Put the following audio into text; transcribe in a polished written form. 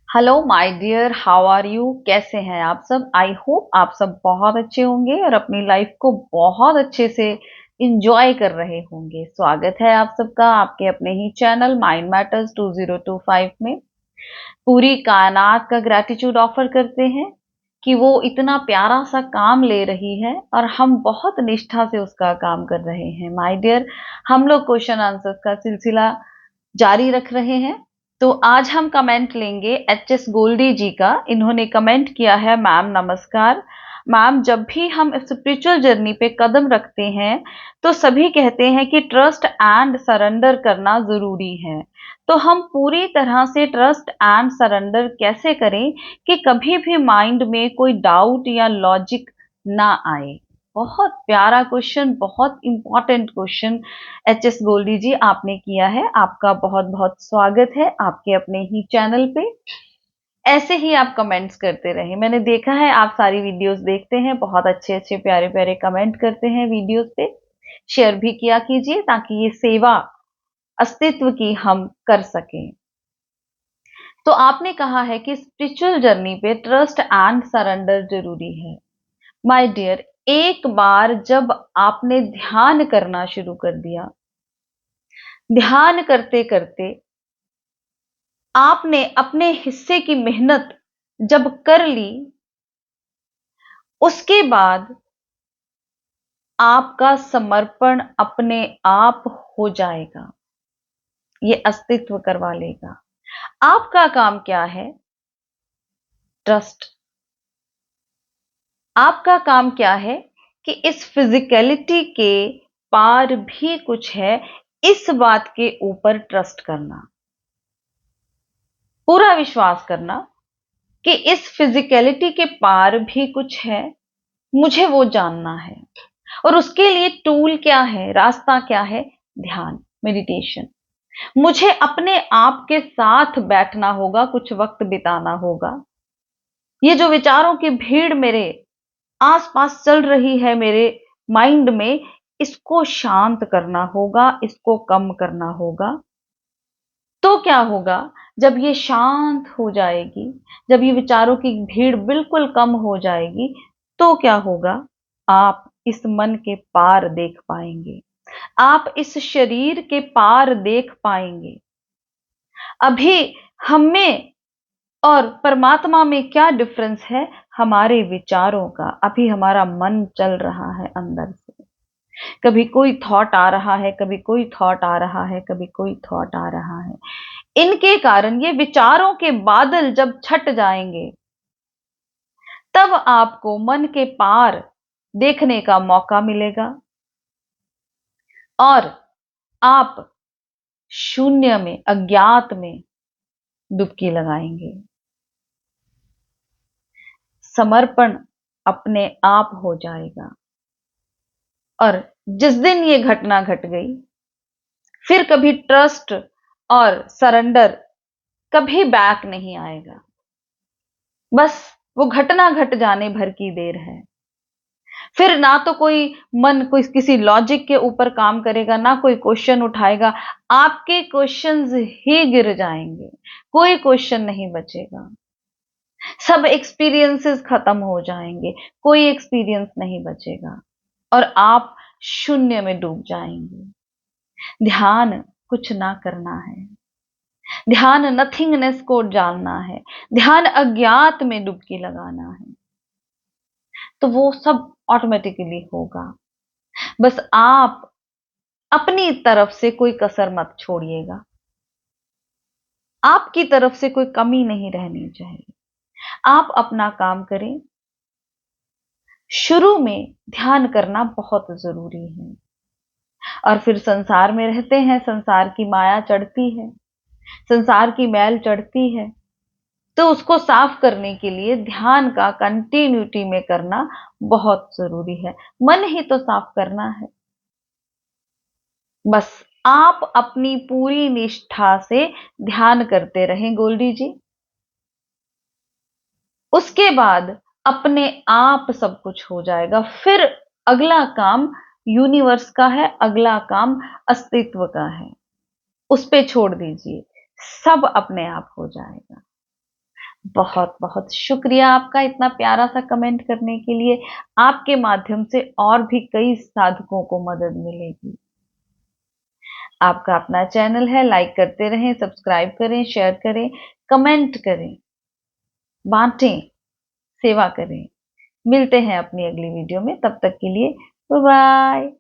Hello my dear, how are you? कैसे हैं आप सब? आई होप आप सब बहुत अच्छे होंगे और अपनी लाइफ को बहुत अच्छे से इंजॉय कर रहे होंगे। स्वागत है आप सबका आपके अपने ही चैनल माइंड मैटर्स 2025 में। पूरी कायनात का ग्रैटिट्यूड ऑफर करते हैं कि वो इतना प्यारा सा काम ले रही है और हम बहुत निष्ठा से उसका काम कर रहे हैं। माय डियर, हम लोग क्वेश्चन आंसर्स का सिलसिला जारी रख रहे हैं। तो आज हम कमेंट लेंगे एच एस गोल्डी जी का। इन्होंने कमेंट किया है, मैम नमस्कार। मैम, जब भी हम स्पिरिचुअल जर्नी पे कदम रखते हैं तो सभी कहते हैं कि ट्रस्ट एंड सरेंडर करना जरूरी है। तो हम पूरी तरह से ट्रस्ट एंड सरेंडर कैसे करें कि कभी भी माइंड में कोई डाउट या लॉजिक ना आए? बहुत प्यारा क्वेश्चन, बहुत important question H S Goldi ji आपने किया है। आपका बहुत बहुत स्वागत है आपके अपने ही चैनल पे। ऐसे ही आप कमेंट्स करते रहे। मैंने देखा है आप सारी वीडियोस देखते हैं, बहुत अच्छे अच्छे प्यारे प्यारे कमेंट करते हैं वीडियोस पे। शेयर भी किया कीजिए ताकि ये सेवा अस्तित्व की हम कर सकें। तो आपने कहा है कि स्पिरिचुअल जर्नी पे ट्रस्ट एंड सरेंडर जरूरी है। माय डियर, एक बार जब आपने ध्यान करना शुरू कर दिया, ध्यान करते करते आपने अपने हिस्से की मेहनत जब कर ली, उसके बाद आपका समर्पण अपने आप हो जाएगा। ये अस्तित्व करवा लेगा। आपका काम क्या है? ट्रस्ट। आपका काम क्या है कि इस फिजिकलिटी के पार भी कुछ है, इस बात के ऊपर ट्रस्ट करना, पूरा विश्वास करना कि इस फिजिकलिटी के पार भी कुछ है, मुझे वो जानना है। और उसके लिए टूल क्या है, रास्ता क्या है? ध्यान, मेडिटेशन। मुझे अपने आप के साथ बैठना होगा, कुछ वक्त बिताना होगा। ये जो विचारों की भीड़ मेरे आसपास चल रही है मेरे माइंड में, इसको शांत करना होगा, इसको कम करना होगा। तो क्या होगा? जब ये शांत हो जाएगी, जब ये विचारों की भीड़ बिल्कुल कम हो जाएगी, तो क्या होगा? आप इस मन के पार देख पाएंगे, आप इस शरीर के पार देख पाएंगे। अभी हम में और परमात्मा में क्या डिफरेंस है? हमारे विचारों का। अभी हमारा मन चल रहा है अंदर से, कभी कोई थॉट आ रहा है, कभी कोई थॉट आ रहा है, कभी कोई थॉट आ रहा है। इनके कारण ये विचारों के बादल जब छट जाएंगे, तब आपको मन के पार देखने का मौका मिलेगा और आप शून्य में, अज्ञात में डुबकी लगाएंगे। समर्पण अपने आप हो जाएगा। और जिस दिन ये घटना घट गई, फिर कभी ट्रस्ट और सरेंडर कभी बैक नहीं आएगा। बस वो घटना घट जाने भर की देर है। फिर ना तो कोई मन कोई किसी लॉजिक के ऊपर काम करेगा, ना कोई क्वेश्चन उठाएगा। आपके क्वेश्चंस ही गिर जाएंगे, कोई क्वेश्चन नहीं बचेगा। सब एक्सपीरियंसेस खत्म हो जाएंगे, कोई एक्सपीरियंस नहीं बचेगा और आप शून्य में डूब जाएंगे। ध्यान कुछ ना करना है, ध्यान नथिंगनेस को जानना है, ध्यान अज्ञात में डुबकी लगाना है, तो वो सब ऑटोमेटिकली होगा। बस आप अपनी तरफ से कोई कसर मत छोड़िएगा। आपकी तरफ से कोई कमी नहीं रहनी चाहिए। आप अपना काम करें। शुरू में ध्यान करना बहुत जरूरी है और फिर संसार में रहते हैं, संसार की माया चढ़ती है, संसार की मैल चढ़ती है, तो उसको साफ करने के लिए ध्यान का कंटिन्यूटी में करना बहुत जरूरी है। मन ही तो साफ करना है। बस आप अपनी पूरी निष्ठा से ध्यान करते रहें गोल्डी जी। उसके बाद अपने आप सब कुछ हो जाएगा। फिर अगला काम यूनिवर्स का है, अगला काम अस्तित्व का है। उस पे छोड़ दीजिए, सब अपने आप हो जाएगा। बहुत बहुत शुक्रिया आपका इतना प्यारा सा कमेंट करने के लिए। आपके माध्यम से और भी कई साधकों को मदद मिलेगी। आपका अपना चैनल है, लाइक करते रहें, सब्सक्राइब करें, शेयर करें, कमेंट करें, बांटें, सेवा करें। मिलते हैं अपनी अगली वीडियो में, तब तक के लिए बाय बाय।